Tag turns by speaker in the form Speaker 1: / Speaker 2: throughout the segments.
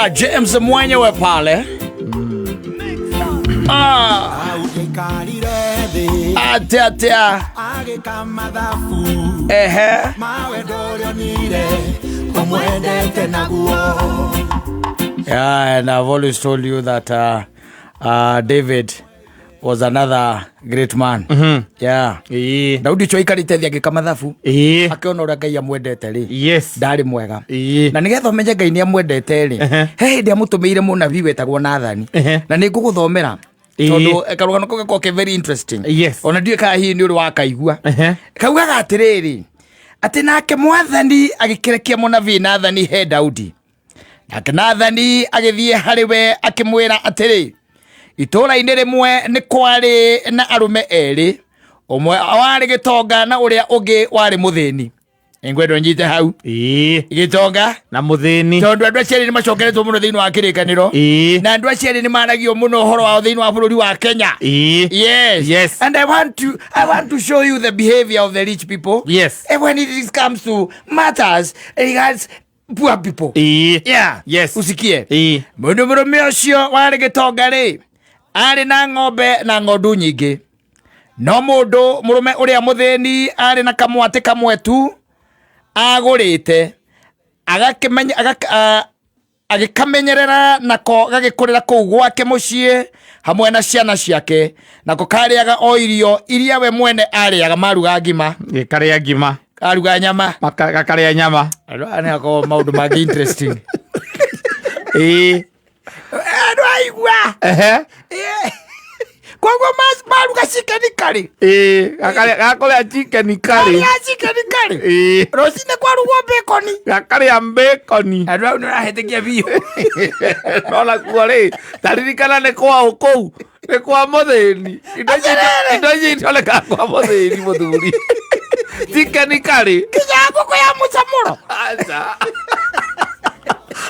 Speaker 1: James mwenyewe pale. Atia. Yeah, and I've always told you that David was another great man. Yeah. Daudi choikarite thia gikama thabu. Akiona ura Ngai amwendete ri.
Speaker 2: Yes.
Speaker 1: Ndari mwega. Na nigetha umenye Ngai ni amwendete ri. He ndi amutumiire munabii wetagwo Nathani. Na ni nguguthomera. Tondu karugano ko very interesting.
Speaker 2: Yes.
Speaker 1: Ona ndiye ka hi ni uri wa kaigua. Kaugaga atiriri. Ati nake Mwathani agikerekia munabii Nathani he Daudi. Nake Nathani agithie hariwe akimwira atiri. Itura-ini rimwe ni kwari na arume eri, umwe wari Gitonga na uria ungi wari muthini. Engwendo nyite hau. Gitonga
Speaker 2: na muthini.
Speaker 1: Tondu andu aciari ni macokeretwo muno thiini wa kirikaniro. Na andu aciari ni maragio muno horo wa thiini wa bururi wa Kenya. Yes. And I want to show you the behavior of the rich people.
Speaker 2: Yes.
Speaker 1: And when it comes to matters regards poor people. Yeah.
Speaker 2: Yes.
Speaker 1: Usikie. Mundu murume ucio wari Gitonga ri. Ari na ng'ombe na ng'ondu nyingi. No mundu murume uria muthini ari na kamwate kamwe tu agurite agikamenyerera nako gagikurira kuu gwake mucii hamwe na ciana ciake nako kariaga o irio iria we mwene ariaga maruga ngima
Speaker 2: gikaria ngima
Speaker 1: karuga nyama
Speaker 2: gakaria nyama
Speaker 1: ana ko maundu magi interesting ando aigua kwa maruga chicken curry
Speaker 2: gakaria chicken curry
Speaker 1: rosine kwa rugo bacon
Speaker 2: gakaria bacon
Speaker 1: ando no rahetikia bio
Speaker 2: no kuo ri taririkana ne kwa ukou ne kwa muthini indo le kwa muthini muthuri chicken curry
Speaker 1: kinyambo kwa ya mucamuro
Speaker 2: acha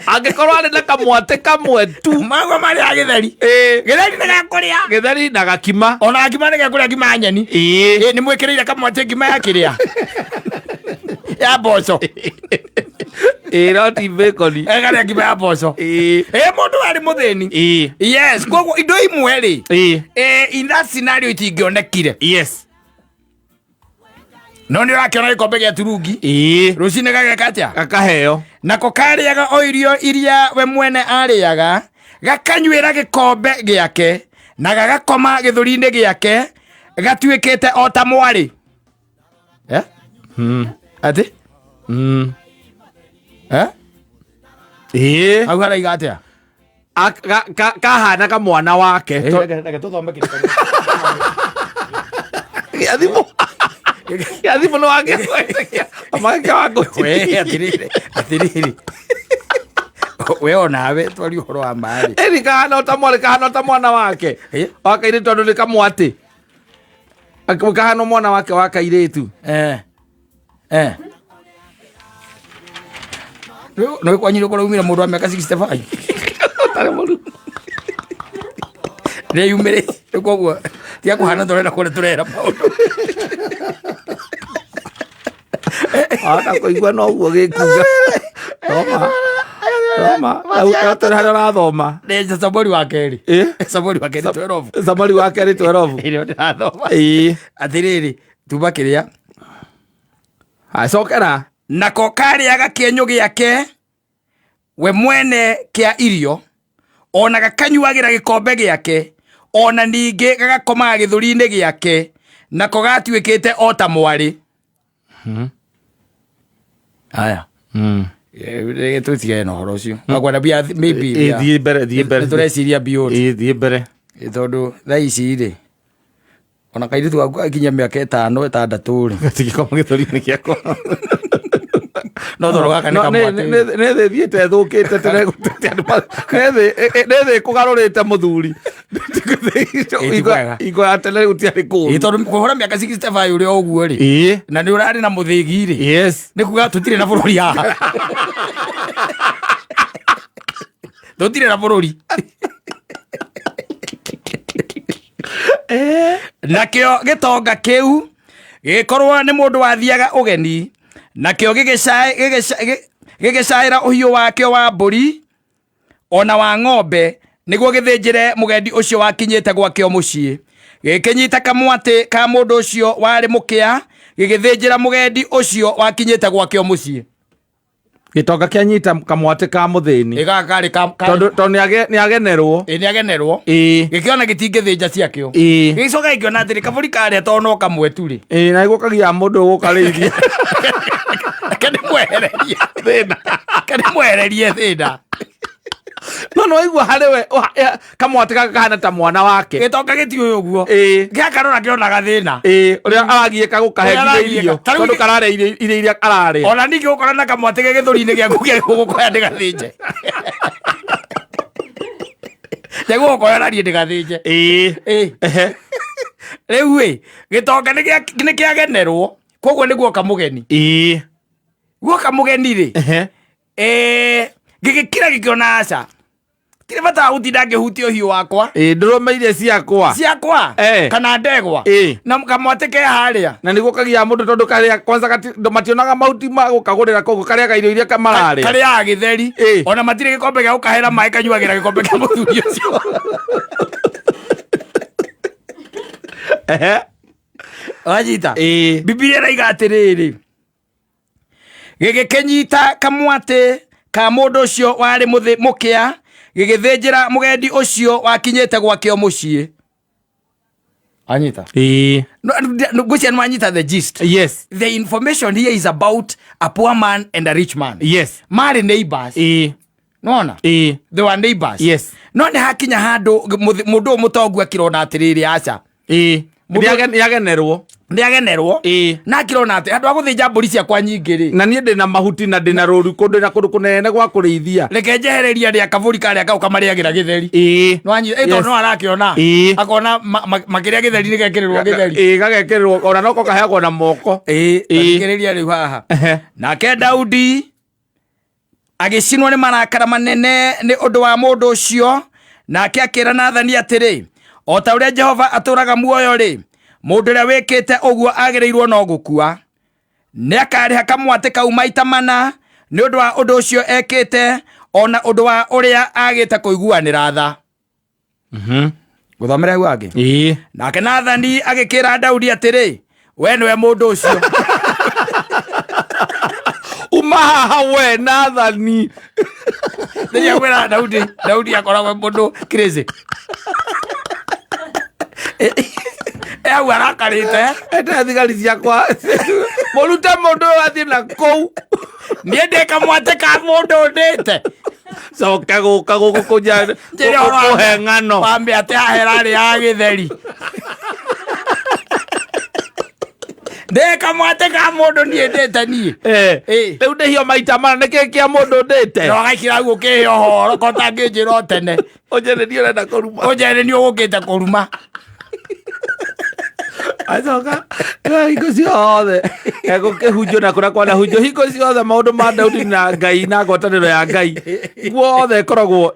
Speaker 2: angekorwo ari na kamwate kamwe tu
Speaker 1: mago mari agitheri githeri na gakuria
Speaker 2: githeri na gakima
Speaker 1: ona gakima na gakuria ngima nyeni ni mwekereire kamwate ngima ya kiria ya boco
Speaker 2: roti bacon
Speaker 1: egare ngima ya boco mundu ari muthini yes koguo indo imwe ri in that scenario itingionekire.
Speaker 2: Yes.
Speaker 1: No ni rakiona gikombe gia turungi rucine gagekatia
Speaker 2: gakaheo
Speaker 1: nako kariaga o irio iria we mwene ariaga gakanywira gikombe giake na gagakoma githuri-ini giake gatuikite o ta mwari ati au haraiga atia
Speaker 2: kahana kamwana wake
Speaker 1: tuthome
Speaker 2: yathimo yathimo no wake amake wako
Speaker 1: atiriri we onawe twari uhoro wa mari
Speaker 2: kahana ota mwana wake wakaire tondu ni kamwati akahana mwana wake wakairetu
Speaker 1: no kwanyire ko rumira mundu wa miaka 65
Speaker 2: tare mundu
Speaker 1: ne yumere koguo tia kuhana ndorera kure turera maundu
Speaker 2: aka koigua no guo gikuga Thoma au tarara rathoma
Speaker 1: ne sabori wa keri sabori wa keri 12
Speaker 2: sabori wa keri 12
Speaker 1: ile ndathoma atiriri tuba kiria
Speaker 2: acokera
Speaker 1: nako kariaga kienyo giake we mwene kia irio ona gakanyuagira gikombe giake ona ningi gagakoma githuri-ini giake nako gatuikite o ta mwari aya tutige no horo cio agwara bia maybe
Speaker 2: die bere
Speaker 1: tureciria bio
Speaker 2: die bere
Speaker 1: tondu thaa ici ri ona kairitu gaku akinya miaka 5 6 ri
Speaker 2: gatigikoma githuri-ini giakwa
Speaker 1: no toro gaka ni kamwate
Speaker 2: ne the thiete thukite tere ne the kugarurite muthuri igo atele utiari ku
Speaker 1: tondu kuhora miaka 65 uri oguo ri na ni urari na muthigi ri
Speaker 2: yes
Speaker 1: ni kuga tutire na bururi haha tutire na bururi nakio Gitonga kiu gikorwo ni mundu wathiaga ugeni nakio gigicaira uhiu wake wa mburi ona wa ng'ombe niguo githinjire mugendi ucio wakinyite gwake mucii gikinyita kamwati ka mundu ucio wari mukia gigithinjira mugendi ucio wakinyite gwake mucii
Speaker 2: Gitonga kia nyita kamwate ka muthini
Speaker 1: igakari
Speaker 2: tondu ni agenerwo
Speaker 1: gikiona gitingithinja ciakio gicoka gikiona atiri kaburi karia tono kamwe turi
Speaker 2: na iguo kagia mundu gukarithia
Speaker 1: kani mwererie thina
Speaker 2: no igua hariwe kamwate kahana ta mwana wake
Speaker 1: gitonga gitio uguo giakarora kionaga thina
Speaker 2: uria aragieka gukahe irio tondu karare iria arare
Speaker 1: ona ningi gukora na kamwate githuri-ini giaku gukoya ndigathinje Tego gukoya ndigathinje riu gitonga ni kiagenerwo koguo niguo kamugeni guo kamugeni ri gigikira gikiona aca kire bata gutinda ngihutio hiu wakwa
Speaker 2: ndurumeire ciakwa
Speaker 1: kana ndegwa na kamwate ke haria
Speaker 2: na niguo kagia mundu tondu karia kwanza mationaga mahuti ma gukagurira koguo karia irio iria kamarare
Speaker 1: karia githeri ona matire gikombe gia gukahera mai kanyuagira gikombe kia muthuri ucio wajita Biblia raiga atiriri gigikinyita kamwate ka mundu ucio wari mukia gigithinjira mugendi ucio wakinyite gwake mucii anyita gucia nwanyita the gist.
Speaker 2: Yes,
Speaker 1: the information here is about a poor man and a rich man.
Speaker 2: Yes,
Speaker 1: mari neighbors. Nona they were neighbors.
Speaker 2: Yes,
Speaker 1: no ni hakinya handu mundu mutongu akirona atiriri aca
Speaker 2: niagenerwo
Speaker 1: na akirona ati andu aguthinja mburi ciakwa nyingi ri
Speaker 2: na nie ndina mahuti na ndina ruru kundu na kundu kunene gwa kurithia
Speaker 1: reke njehereria ria kaburi karia kau kamariagira githeri nwanyi ito no arakiona akona makiria githeri ni gekirirwo githeri
Speaker 2: gagekirirwo ona noko kaheagwo na moko
Speaker 1: gekireria riu haha nake Daudi agicinwo ni marakara manene ni undu wa mundu ucio nake akira Nathani atiri o ta uria Jehova aturaga muoyo ri mundu ria wikite uguo agireirwo no gukua ni akariha kamwate kau maita mana ni undu wa undu ucio ekite ona undu wa uria agite kuiguanira tha guthomera hu angi nake Nathani agikira Daudi atiri we niwe mundu ucio
Speaker 2: umaha we Nathani
Speaker 1: ni kwira Daudi akoragwo mundu crazy au arakarite
Speaker 2: eta thigari ciakwa muruta mundu athi na kou
Speaker 1: niende kamwate ka mundu ndite
Speaker 2: coka guka guku kuja kuhe ng'ano
Speaker 1: wambe ati aherari ya githeri de kamwate ka mundu niendete nie
Speaker 2: riu ndihio maita mana niki kia mundu ndite
Speaker 1: no gaikira guo kihio horo kota ngijiro tene
Speaker 2: ujererio renda kuruma
Speaker 1: ujererio ugukite kuruma
Speaker 2: acoka hingo ciothe egukihunjio na kuria kwana hunjio hingo ciothe maundu ma Daudi na Ngai na ngwataniro ya Ngai guothe ikoragwo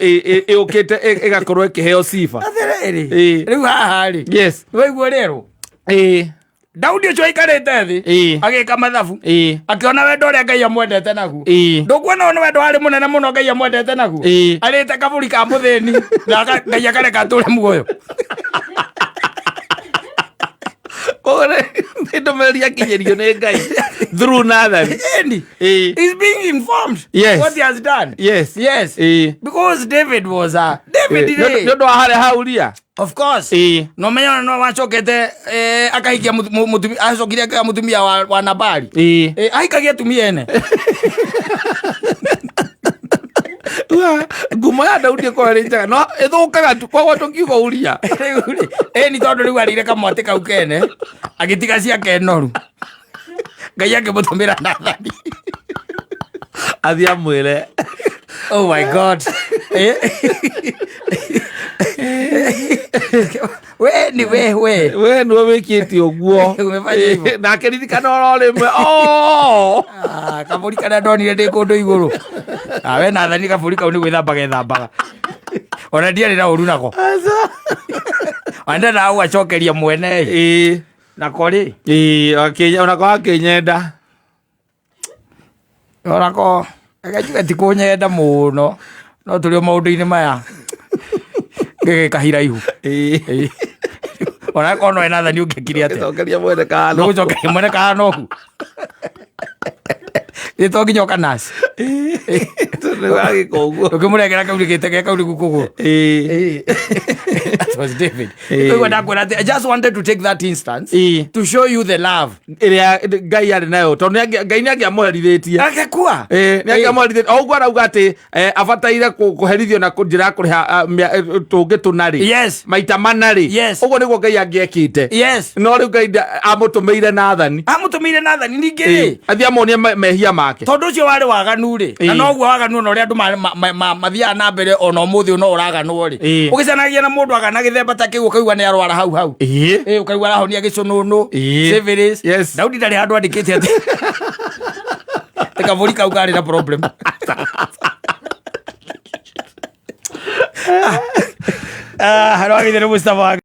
Speaker 2: iukite igakorwo ikiheo sifa
Speaker 1: riu haha ri
Speaker 2: yes
Speaker 1: waiguo rero Daudi ucio aikarite thi agika mathabu akiona wendo uria Ngai amwendete naguo ndukuona ni wendo ari munene muno Ngai amwendete naguo arite kaburi ka muthini na Ngai akareka ature muoyo
Speaker 2: ore ndomeria kinyerio ni Ngai through Nathani
Speaker 1: he's being informed what he has done.
Speaker 2: Yes
Speaker 1: because David was David
Speaker 2: ndo ahare hauria
Speaker 1: of course no menya no wachokete akahikia mutumia acokire ka mutumia wa Nabali aikagia tumia ene
Speaker 2: ngumo ya Daudi ko rinjaga no ithukaga tu kwa watu kiugo uria
Speaker 1: ni tondu riu arire kamwate kau kene agitiga ciake noru Ngai akimutumira Nathani
Speaker 2: athia mwire
Speaker 1: oh my god we
Speaker 2: niwe wikiti uguo na kiririkana oro rimwe
Speaker 1: kaburi kana ndonire ndi kundu iguru we Nathani kaburi kau ni gwithambaga ona ndiari na uru nako anda na au acokeria mwene nako ri
Speaker 2: onako akinyenda
Speaker 1: onako agajuga ti kunyenda muno no tå rä o maå ndå-inä maya gä kahira ihu ona korwo no enathani å ngä kire atä nä gå cokeria mwene kahana å hu nä to nginya å kanasi å kä må rengera kaurä kä te ge kaurä gu kå gå I just wanted to take that instance to show you the love
Speaker 2: ĩrĩa Ngai arĩ nayo tondũ Ngai nĩ angĩamũherithĩtie
Speaker 1: agekua
Speaker 2: nĩ angĩamũherithĩtie o ũguo arauga atĩ abataire kũherithio na njĩra ya kũrĩha tũngĩ tũna-rĩ maita mana-rĩ ũguo nĩguo Ngai angĩekĩte no rĩu Ngai amũtũmĩire Nathani
Speaker 1: ningĩ-rĩ
Speaker 2: athiĩ amuonie mehia make
Speaker 1: tondũ ũcio warĩ waganu-rĩ na noguo waganu ona ũrĩa andũ mathiaga na mbere ona ũmũthĩ no ũraganwo-rĩ ũgĩcanagia na mũndũ agana gĩthemba ta kĩu ũkaigua nĩ arwara hau ũkaigua arahonia gĩcũnũnũ syphilis Daudi ndarĩ handũ andĩkĩte atĩ kabũri kau karĩ na problem no agĩthe nĩ Mustafa